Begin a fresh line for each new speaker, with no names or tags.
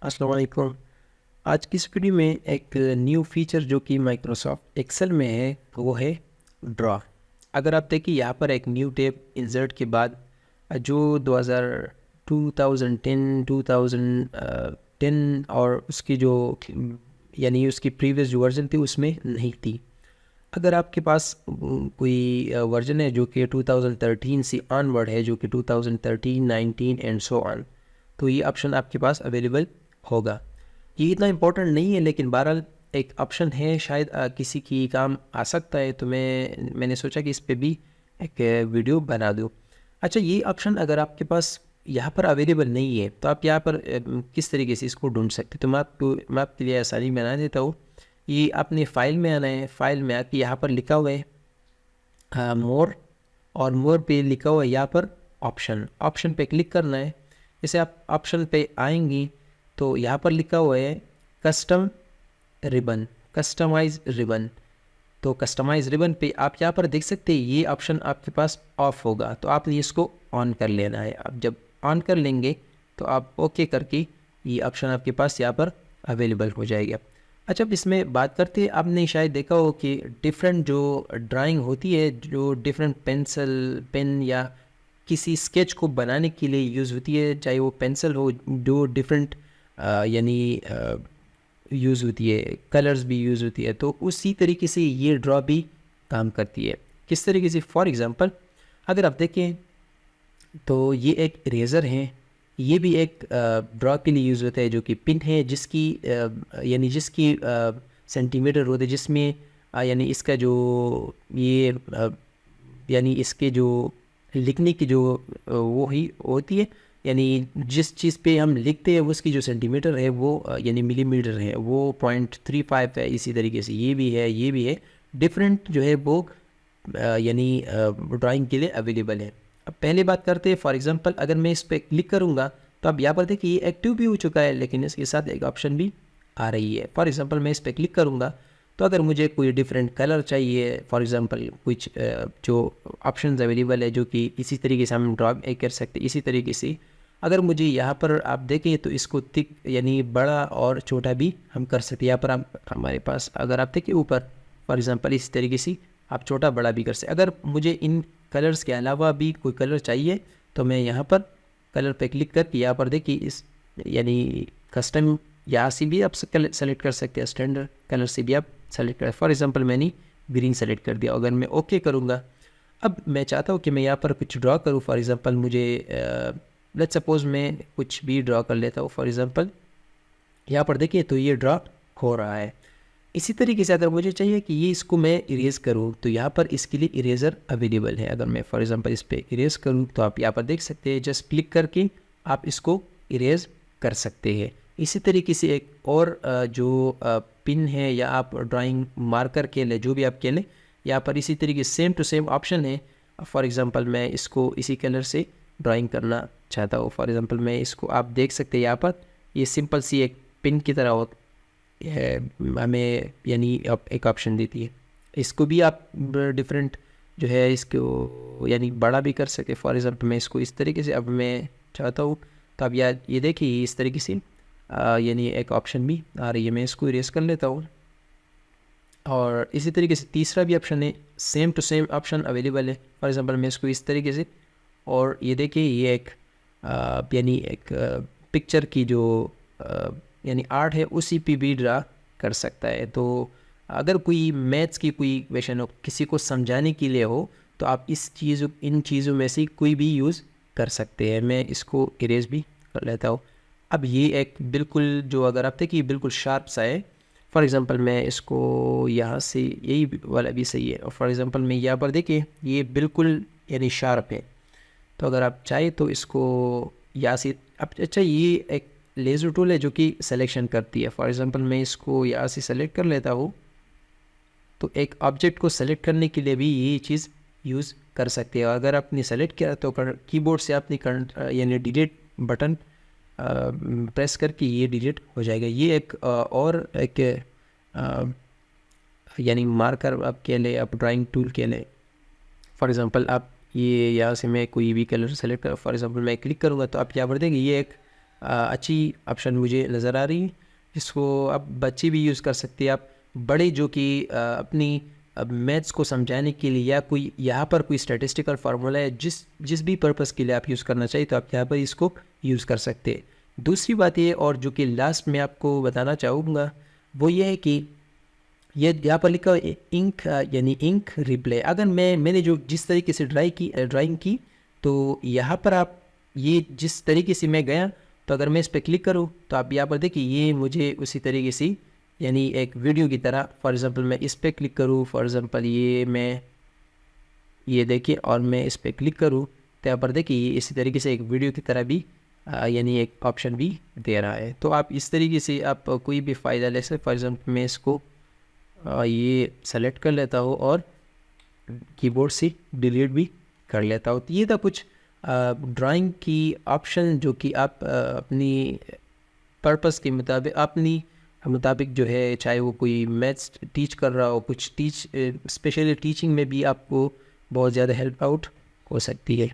अस्सलाम वालेकुम। आज की इस वीडियो में एक न्यू फीचर जो कि माइक्रोसॉफ्ट एक्सेल में है वो है ड्रॉ। अगर आप देखिए यहाँ पर एक न्यू टैब इंसर्ट के बाद जो 2010 और उसकी जो यानी उसकी प्रीवियस जो वर्जन थी उसमें नहीं थी। अगर आपके पास कोई वर्जन है जो कि 2013 से ऑनवर्ड है, जो कि 2013, 19 एंड सो ऑन, तो ये ऑप्शन आपके पास अवेलेबल होगा। ये इतना इम्पोर्टेंट नहीं है, लेकिन बहरहाल एक ऑप्शन है, शायद किसी की काम आ सकता है, तो मैंने सोचा कि इस पे भी एक वीडियो बना दूँ। अच्छा, ये ऑप्शन अगर आपके पास यहाँ पर अवेलेबल नहीं है तो आप यहाँ पर किस तरीके से इसको ढूंढ सकते हैं, तो मैं आपके लिए आसानी बना देता हूँ। ये आपने फाइल में आना है, फाइल में आके यहाँ पर लिखा हुआ है मोर, और मोर पे लिखा हुआ है यहाँ पर ऑप्शन। ऑप्शन पे क्लिक करना है। जैसे आप ऑप्शन पे आएंगी तो यहाँ पर लिखा हुआ है कस्टम रिबन, कस्टमाइज रिबन। तो कस्टमाइज रिबन पे आप यहाँ पर देख सकते हैं ये ऑप्शन आपके पास ऑफ होगा, तो आपने इसको ऑन कर लेना है। आप जब ऑन कर लेंगे तो आप ओके करके ये ऑप्शन आपके पास यहाँ पर अवेलेबल हो जाएगा। अच्छा, अब इसमें बात करते हैं, आपने शायद देखा हो कि डिफरेंट जो ड्राइंग होती है, जो डिफरेंट पेंसिल, पेन या किसी स्केच को बनाने के लिए यूज़ होती है, चाहे वो पेंसिल हो, जो डिफरेंट यानी यूज़ होती है, कलर्स भी यूज़ होती है, तो उसी तरीके से ये ड्रॉ भी काम करती है। किस तरीके से? फॉर एग्ज़ाम्पल अगर आप देखें तो ये एक इरेज़र है, ये भी एक ड्रॉ के लिए यूज़ होता है, जो कि पिन है, जिसकी यानी जिसकी सेंटीमीटर होते हैं, जिसमें यानी इसका जो ये यानी इसके जो लिखने की जो वो ही होती है, यानी जिस चीज़ पे हम लिखते हैं उसकी जो सेंटीमीटर है वो यानी मिलीमीटर है, वो 0.35 है। इसी तरीके से ये भी है, ये भी है, डिफरेंट जो है वो यानी ड्राइंग के लिए अवेलेबल है। अब पहले बात करते हैं, फॉर एग्जांपल अगर मैं इस पर क्लिक करूँगा तो अब यहाँ पर देखिए ये एक्टिव भी हो चुका है, लेकिन इसके साथ एक ऑप्शन भी आ रही है। फॉर एग्जांपल मैं इस पर क्लिक करूँगा तो अगर मुझे कोई डिफरेंट कलर चाहिए, फॉर एग्जांपल कुछ जो ऑप्शंस अवेलेबल है जो कि इसी तरीके से हम ड्रॉ कर सकते हैं। इसी तरीके से अगर मुझे यहाँ पर आप देखें तो इसको थिक यानी बड़ा और छोटा भी हम कर सकते हैं। यहाँ पर हमारे पास अगर आप देखें ऊपर, फॉर एग्जांपल इस तरीके से आप छोटा बड़ा भी कर सकते। अगर मुझे इन कलर्स के अलावा भी कोई कलर चाहिए तो मैं यहाँ पर कलर पे क्लिक करके यहाँ पर देखिए इस यानी कस्टम, यहाँ से भी आप सेलेक्ट कर सकते हैं, स्टैंडर्ड कलर से भी आप सेलेक्ट कर। फॉर एग्जांपल मैंने ग्रीन सेलेक्ट कर दिया। अगर मैं ओके करूँगा, अब मैं चाहता हूँ कि मैं यहाँ पर कुछ ड्रॉ करूँ। फॉर एग्जांपल मुझे लेट्स सपोज मैं कुछ भी ड्रॉ कर लेता हूँ। फॉर एग्जांपल यहाँ पर देखिए तो ये ड्रॉ हो रहा है। इसी तरीके से अगर मुझे चाहिए कि ये इसको मैं इरेज़ करूँ तो यहाँ पर इसके लिए इरेज़र अवेलेबल है। अगर मैं फॉर एग्जांपल इस पर इरेज़ करूँ तो आप यहाँ पर देख सकते हैं, जस्ट क्लिक करके आप इसको इरेज़ कर सकते हैं। इसी तरीके से एक और जो पिन है या आप ड्राइंग मार्कर के लिए जो भी आप के लें, यहाँ पर इसी तरीके सेम टू सेम ऑप्शन है। फॉर एग्ज़ाम्पल मैं इसको इसी कलर से ड्राइंग करना चाहता हूँ। फॉर एग्ज़ाम्पल मैं इसको आप देख सकते हैं यहाँ पर ये सिंपल सी एक पिन की तरह हो हमें यानी एक ऑप्शन देती है। इसको भी आप डिफरेंट जो है इसको यानी बड़ा भी कर सकते। फॉर एग्जांपल मैं इसको इस तरीके से अब मैं चाहता हूँ तो अब यार ये देखिए इस तरीके से यानी एक ऑप्शन भी आ रही है। मैं इसको इरेज कर लेता हूँ। और इसी तरीके से तीसरा भी ऑप्शन है, same to same option available है। फॉर एग्जांपल मैं इसको इस तरीके से, और ये देखिए ये एक यानी एक पिक्चर की जो यानी आर्ट है उसी पे भी ड्रा कर सकता है। तो अगर कोई मैथ्स की कोई क्वेश्चन हो, किसी को समझाने के लिए हो, तो आप इन चीज़ों में से कोई भी यूज़ कर सकते हैं। मैं इसको इरेज भी कर लेता हूँ। अब ये एक बिल्कुल जो अगर आप देखिए बिल्कुल शार्प सा है। फॉर एग्ज़ाम्पल मैं इसको यहाँ से यही वाला भी सही है। और फॉर एग्ज़ाम्पल मैं यहाँ पर देखिए ये बिल्कुल यानी शार्प है। तो अगर आप चाहें तो इसको यहाँ से अच्छा ये एक लेज़र टूल है जो कि सिलेक्शन करती है। फॉर एग्जांपल मैं इसको यहाँ से सेलेक्ट कर लेता हूँ, तो एक ऑब्जेक्ट को सेलेक्ट करने के लिए भी ये चीज़ यूज़ कर सकते हैं। अगर आपने सेलेक्ट किया तो कीबोर्ड से आपने यानी डिलीट बटन प्रेस करके ये डिलीट हो जाएगा। ये एक और एक यानी मार्कर आप के लिए, आप ड्राइंग टूल के लिए। फॉर एग्ज़ाम्पल आप ये यहाँ से मैं कोई भी कलर सेलेक्ट कर, फॉर एग्ज़ाम्पल मैं क्लिक करूँगा तो आप यहाँ पर देंगे ये एक अच्छी ऑप्शन मुझे नज़र आ रही है। इसको आप बच्चे भी यूज़ कर सकते हैं, आप बड़े जो कि अपनी मैथ्स को समझाने के लिए या कोई यहाँ पर कोई स्टैटिस्टिकल फार्मूला है जिस भी पर्पस के लिए आप यूज़ करना चाहिए तो आप यहाँ पर इसको यूज़ कर सकते हैं। दूसरी बात ये और जो कि लास्ट में आपको बताना चाहूँगा वो ये है कि ये यहाँ पर लिखा है इंक यानी इंक रिप्ले। अगर मैंने जो जिस तरीके से ड्राइंग की तो यहाँ पर आप ये जिस तरीके से मैं गया तो अगर मैं इस पर क्लिक करूँ तो आप यहाँ पर देखिए ये मुझे उसी तरीके से यानी एक वीडियो की तरह, फॉर एग्ज़ाम्पल मैं इस पर क्लिक करूँ, फॉर एग्ज़ाम्पल ये देखिए और मैं इस पर क्लिक करूँ तो यहाँ पर देखिए ये इसी तरीके से एक वीडियो की तरह भी यानी एक ऑप्शन भी दे रहा है। तो आप इस तरीके से आप कोई भी फ़ायदा ले सकते। फॉर एग्ज़ाम्पल मैं इसको ये सेलेक्ट कर लेता हूँ और कीबोर्ड से डिलीट भी कर लेता हूँ। तो ये था कुछ ड्राइंग की ऑप्शन जो कि आप अपनी पर्पस के मुताबिक जो है, चाहे वो कोई मैथ्स टीच कर रहा हो, कुछ स्पेशली टीचिंग में भी आपको बहुत ज़्यादा हेल्प आउट हो सकती है।